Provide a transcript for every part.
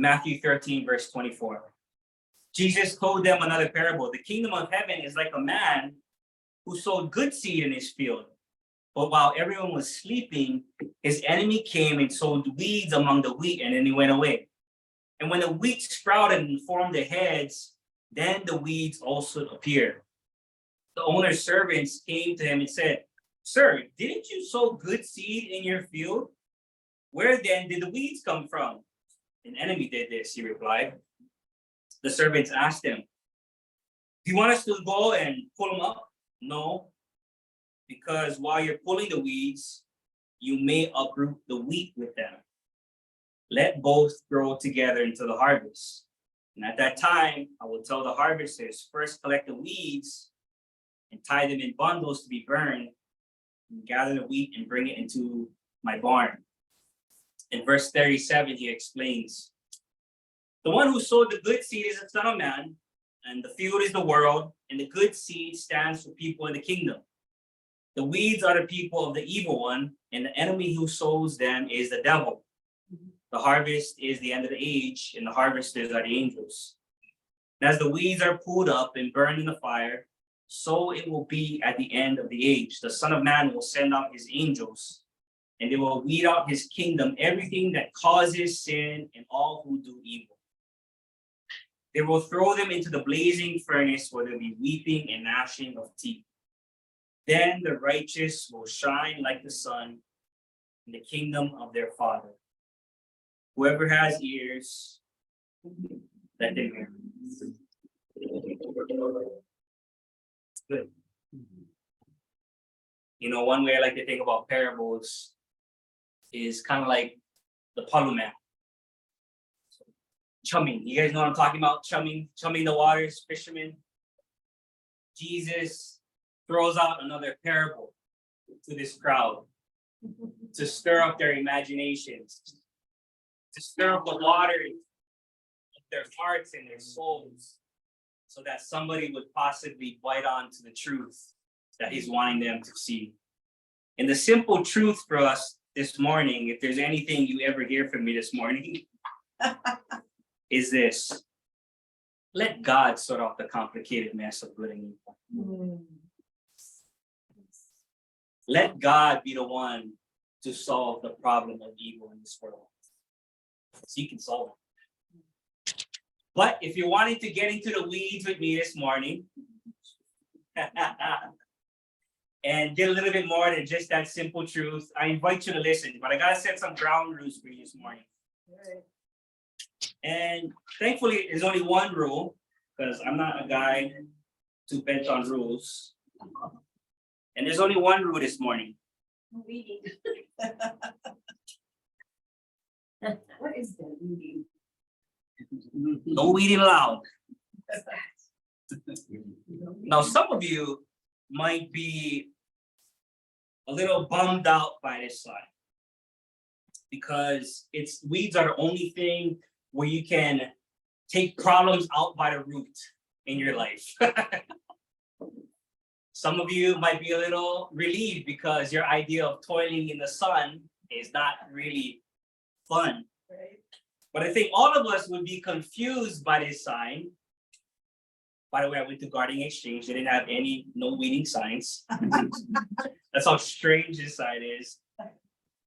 Matthew 13, verse 24. Jesus told them another parable. The kingdom of heaven is like a man who sowed good seed in his field. But while everyone was sleeping, his enemy came and sowed weeds among the wheat, and then he went away. And when the wheat sprouted and formed the heads, then the weeds also appeared. The owner's servants came to him and said, "Sir, didn't you sow good seed in your field? Where then did the weeds come from?" "An enemy did this," he replied. The servants asked him, "Do you want us to go and pull them up?" "No, because while you're pulling the weeds, you may uproot the wheat with them. Let both grow together until the harvest. And at that time, I will tell the harvesters, first collect the weeds and tie them in bundles to be burned, and gather the wheat and bring it into my barn." In verse 37, he explains, "The one who sowed the good seed is the Son of Man, and the field is the world, and the good seed stands for people in the kingdom. The weeds are the people of the evil one, and the enemy who sows them is the devil. The harvest is the end of the age, and the harvesters are the angels. And as the weeds are pulled up and burned in the fire, so it will be at the end of the age. The Son of Man will send out his angels, and they will weed out his kingdom, everything that causes sin and all who do evil. They will throw them into the blazing furnace where there will be weeping and gnashing of teeth. Then the righteous will shine like the sun in the kingdom of their Father. Whoever has ears, let them hear." Good. You know, one way I like to think about parables is kind of like the palumet. Chumming. You guys know what I'm talking about? Chumming the waters, fishermen. Jesus throws out another parable to this crowd to stir up their imaginations, to stir up the waters of their hearts and their souls, so that somebody would possibly bite on to the truth that he's wanting them to see. And the simple truth for us this morning, if there's anything you ever hear from me this morning, is this: let God sort out the complicated mess of good and evil. Let God be the one to solve the problem of evil in this world, so he can solve it. But if you're wanting to get into the weeds with me this morning and get a little bit more than just that simple truth, I invite you to listen, but I gotta set some ground rules for you this morning. And thankfully, there's only one rule, because I'm not a guy too bent on rules. And there's only one rule this morning. Reading. What is that reading? No weeding allowed. Now, some of you might be a little bummed out by this slide, because weeds are the only thing where you can take problems out by the root in your life. Some of you might be a little relieved because your idea of toiling in the sun is not really fun. Right. But I think all of us would be confused by this sign. By the way, I went to Gardening Exchange. They didn't have no weeding signs. That's how strange this sign is.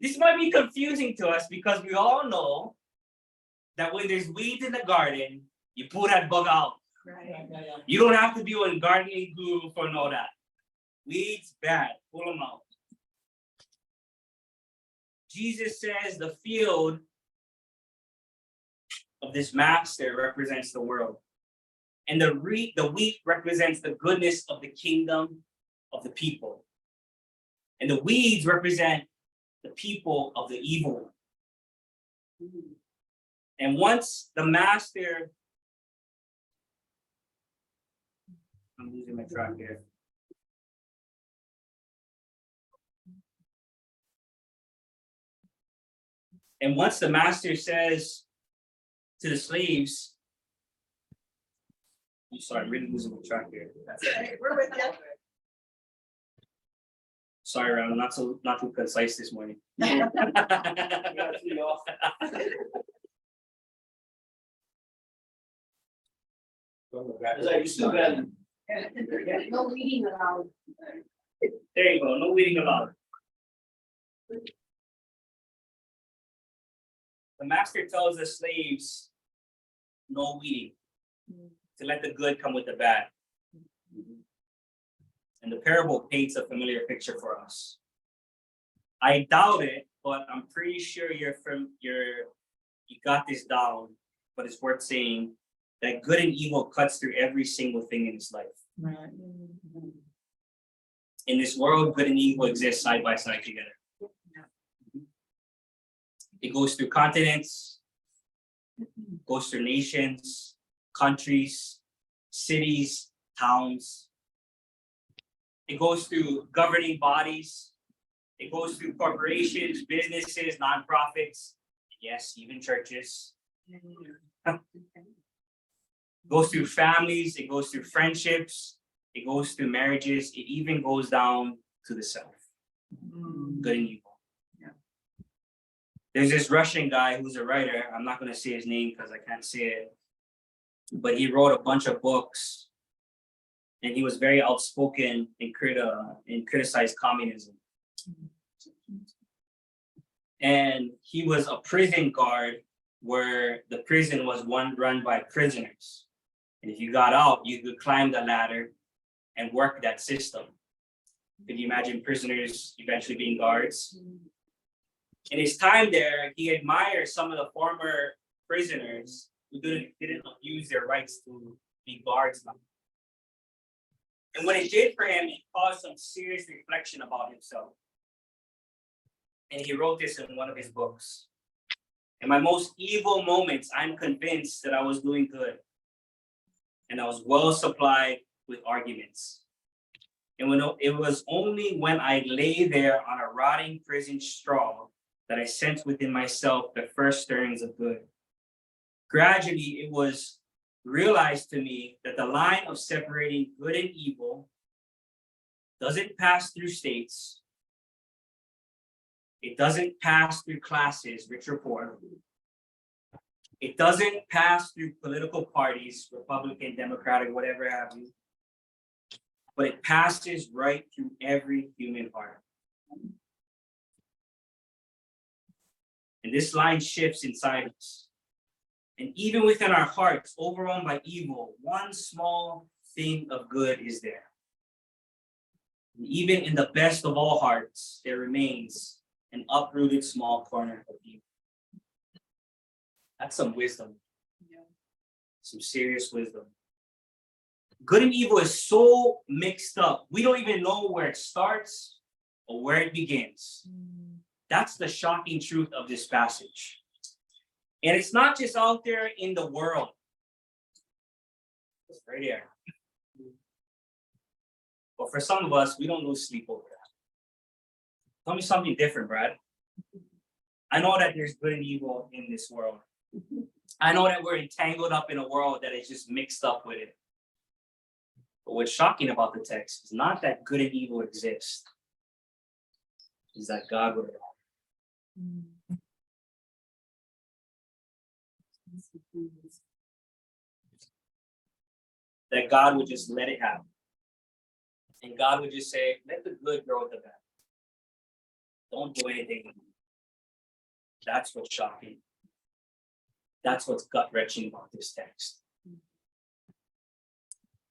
This might be confusing to us because we all know that when there's weeds in the garden, you pull that bug out. Right. You don't have to be on gardening guru for know that. Weeds, bad, pull them out. Jesus says the field of this master represents the world. And the wheat represents the goodness of the kingdom of the people. And the weeds represent the people of the evil one. And once the master, I'm losing my track here. And once the master says to the slaves, I'm sorry, I'm really losing my track here. We're with you. Sorry, I'm not too concise this morning. That's right, you still got it. No reading allowed. There you go, no weeding allowed. The master tells the slaves, no weeding, to let the good come with the bad. And the parable paints a familiar picture for us. I doubt it, but I'm pretty sure you got this down, but it's worth saying that good and evil cuts through every single thing in his life. Right. In this world, good and evil exist side by side together. It goes through continents, goes through nations, countries, cities, towns. It goes through governing bodies. It goes through corporations, businesses, nonprofits, yes, even churches. It goes through families, it goes through friendships, it goes through marriages, it even goes down to the self. Good and evil. Yeah. There's this Russian guy who's a writer. I'm not going to say his name because I can't say it. But he wrote a bunch of books. And he was very outspoken and criticized communism. And he was a prison guard where the prison was run by prisoners. And if you got out, you could climb the ladder and work that system. Could you imagine prisoners eventually being guards? In his time there, he admired some of the former prisoners who didn't use their rights to be guards now. And what it did for him, it caused some serious reflection about himself. And he wrote this in one of his books. In my most evil moments, I'm convinced that I was doing good. And I was well supplied with arguments. And it was only when I lay there on a rotting prison straw that I sensed within myself the first stirrings of good. Gradually, it was realized to me that the line of separating good and evil doesn't pass through states. It doesn't pass through classes, rich or poor. It doesn't pass through political parties, Republican, Democratic, whatever have you. But it passes right through every human heart. And this line shifts inside us. And even within our hearts, overrun by evil, one small thing of good is there. And even in the best of all hearts, there remains an uprooted small corner of evil. That's some wisdom. Yeah. Some serious wisdom. Good and evil is so mixed up. We don't even know where it starts or where it begins. That's the shocking truth of this passage. And it's not just out there in the world. It's right here. But for some of us, we don't lose sleep over that. Tell me something different, Brad. I know that there's good and evil in this world. I know that we're entangled up in a world that is just mixed up with it. But what's shocking about the text is not that good and evil exist. It's that God would allow. That God would just let it happen. And God would just say, let the good grow with the bad. Don't do anything. That's what's shocking. That's what's gut-wrenching about this text.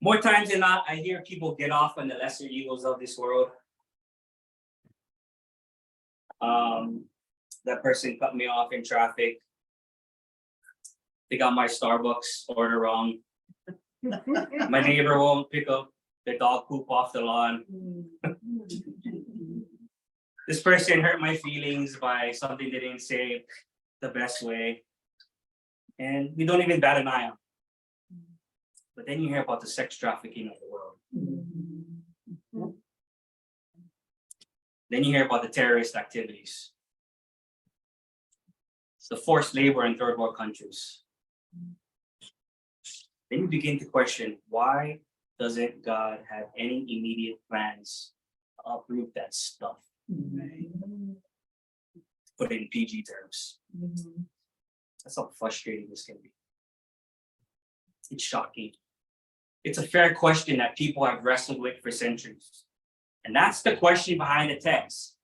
More times than not, I hear people get off on the lesser evils of this world. That person cut me off in traffic. They got my Starbucks order wrong. My neighbor won't pick up the dog poop off the lawn. This person hurt my feelings by something they didn't say the best way. And we don't even bat an eye on. But then you hear about the sex trafficking of the world. Then you hear about the terrorist activities. It's the forced labor in third world countries. Then you begin to question, why doesn't God have any immediate plans to uproot that stuff? Put it in PG terms. That's how frustrating this can be. It's shocking. It's a fair question that people have wrestled with for centuries. And that's the question behind the text.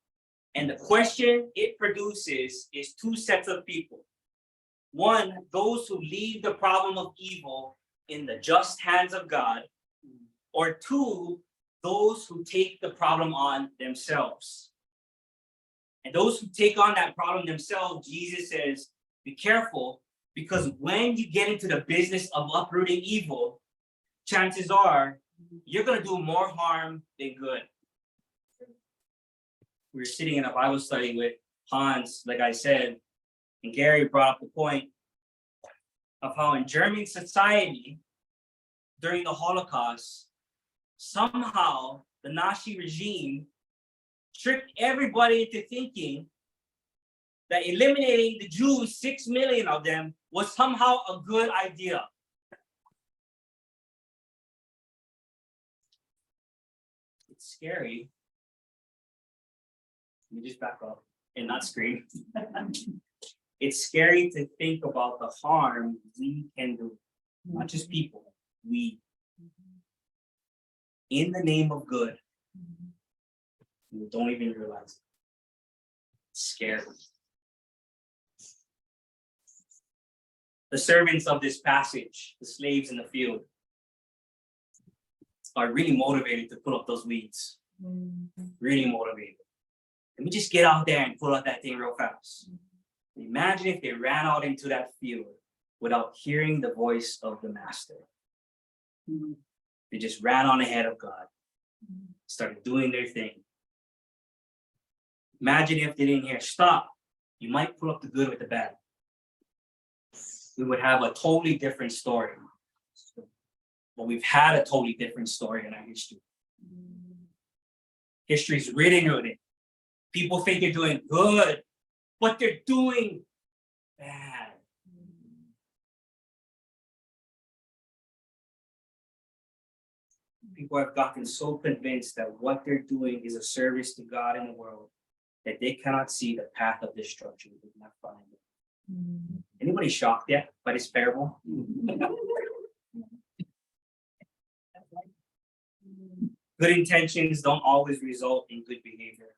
And the question it produces is two sets of people. One, those who leave the problem of evil in the just hands of God, or two, those who take the problem on themselves. And those who take on that problem themselves, Jesus says, be careful, because when you get into the business of uprooting evil, chances are you're going to do more harm than good. We were sitting in a Bible study with Hans, like I said, and Gary brought up the point of how in German society, during the Holocaust, somehow the Nazi regime tricked everybody into thinking that eliminating the Jews, 6 million of them, was somehow a good idea. It's scary. Let me just back up and not scream. It's scary to think about the harm we can do, not just people, we. In the name of good, we don't even realize it. It's scary. The servants of this passage, the slaves in the field, are really motivated to pull up those weeds. Really motivated. Let me just get out there and pull up that thing real fast. Imagine if they ran out into that field without hearing the voice of the master. They just ran on ahead of God, started doing their thing. Imagine if they didn't hear, stop, you might pull up the good with the bad. We would have a totally different story. But we've had a totally different story in our history. History's written with it. People think they're doing good, but they're doing bad. People have gotten so convinced that what they're doing is a service to God in the world that they cannot see the path of destruction. They cannot find it. Anybody shocked yet by this parable? Good intentions don't always result in good behavior,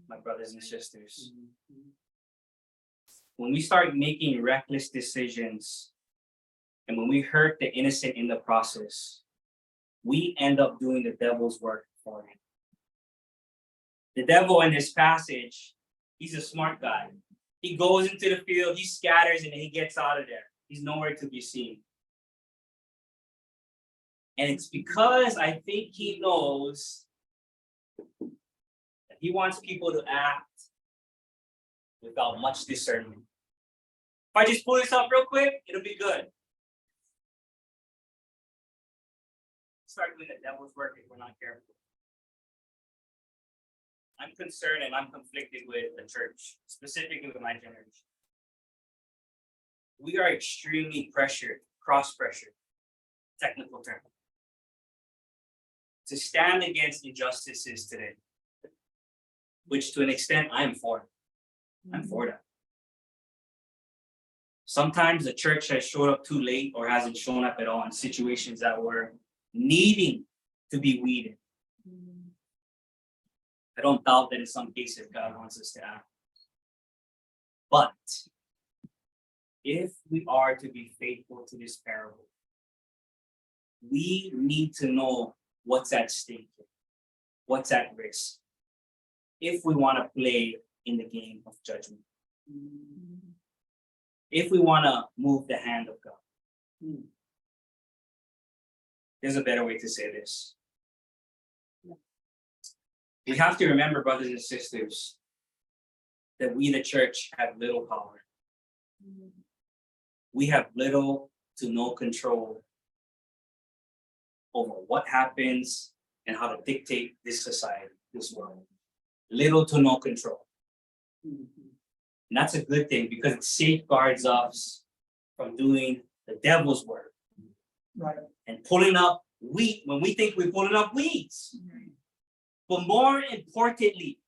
my brothers and sisters. When we start making reckless decisions and when we hurt the innocent in the process, we end up doing the devil's work for him. The devil in this passage, he's a smart guy. He goes into the field, he scatters, and he gets out of there. He's nowhere to be seen. And it's because I think he knows that he wants people to act without much discernment. If I just pull this up real quick, it'll be good. Start doing the devil's work if we're not careful. I'm concerned and I'm conflicted with the church, specifically with my generation. We are extremely pressured, cross-pressured, technical term, to stand against injustices today, which to an extent I'm for. I'm for that. Sometimes the church has showed up too late or hasn't shown up at all in situations that were needing to be weeded. I don't doubt that in some cases God wants us to act. But if we are to be faithful to this parable, we need to know what's at stake, what's at risk, if we want to play in the game of judgment. If we want to move the hand of God. There's a better way to say this. We have to remember, brothers and sisters, that we, the church, have little power. We have little to no control over what happens and how to dictate this society, this world. Little to no control. And that's a good thing because it safeguards us from doing the devil's work. Right. And pulling up wheat when we think we're pulling up weeds. But more importantly,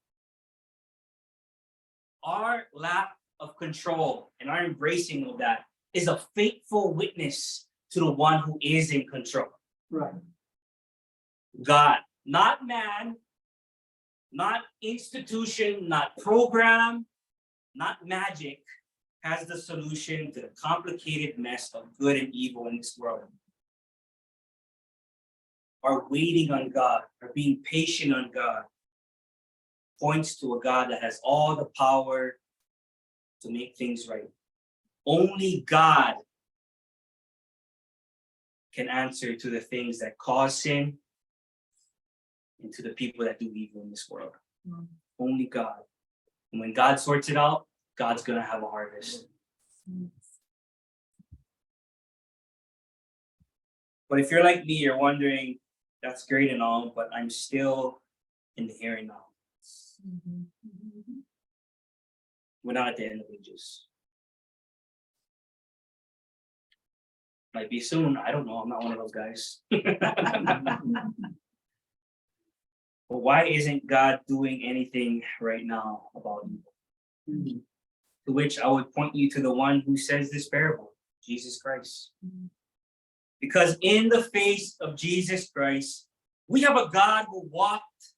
our lack of control and our embracing of that is a faithful witness to the one who is in control. Right. God, not man, not institution, not program, not magic, has the solution to the complicated mess of good and evil in this world. Our waiting on God, our being patient on God, points to a God that has all the power to make things right. Only God can answer to the things that cause sin and to the people that do evil in this world. Only God. And when God sorts it out, God's gonna have a harvest. But if you're like me, you're wondering, that's great and all, but I'm still in the here and now. We're not at the end of ages. Might be soon, I don't know, I'm not one of those guys. But why isn't God doing anything right now about evil? To which I would point you to the one who says this parable, Jesus Christ. Because in the face of Jesus Christ, we have a God who walked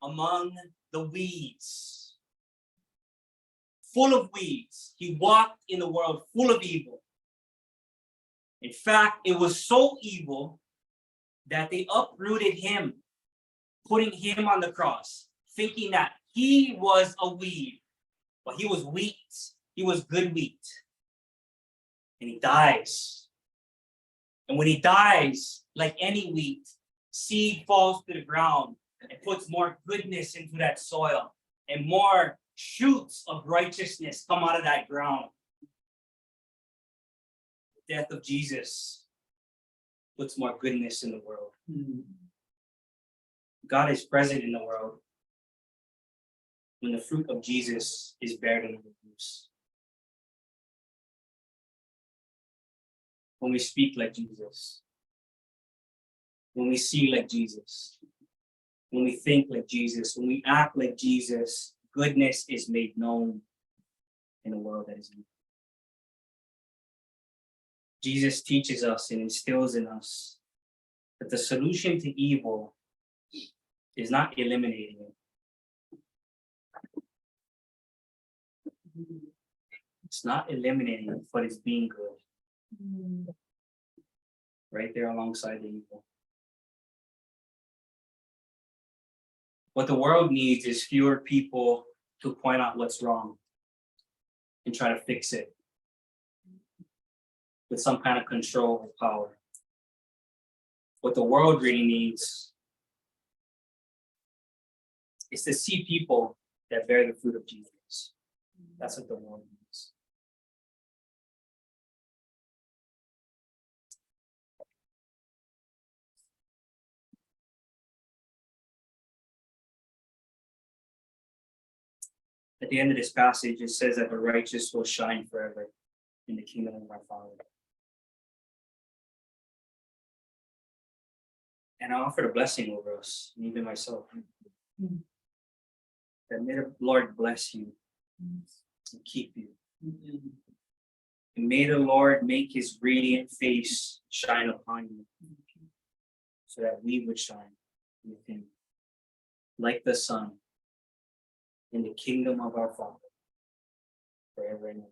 among the weeds, full of weeds. He walked in the world full of evil. In fact, it was so evil that they uprooted him, putting him on the cross, thinking that he was a weed, but he was wheat. He was good wheat. And he dies. And when he dies, like any wheat, seed falls to the ground and puts more goodness into that soil, and more shoots of righteousness come out of that ground. The death of Jesus puts more goodness in the world. God is present in the world when the fruit of Jesus is bared in the leaves. When we speak like Jesus, when we see like Jesus, when we think like Jesus, when we act like Jesus, goodness is made known in a world that is evil. Jesus teaches us and instills in us that the solution to evil is not eliminating it. It's not eliminating it, but it's being good. Right there alongside the evil. What the world needs is fewer people to point out what's wrong and try to fix it with some kind of control or power. What the world really needs is to see people that bear the fruit of Jesus. That's what the world needs. At the end of this passage, it says that the righteous will shine forever in the kingdom of our Father. And I offer a blessing over us, and even myself. That may the Lord bless you and keep you. And may the Lord make his radiant face shine upon you, so that we would shine with him, like the sun, in the kingdom of our Father, forever and ever.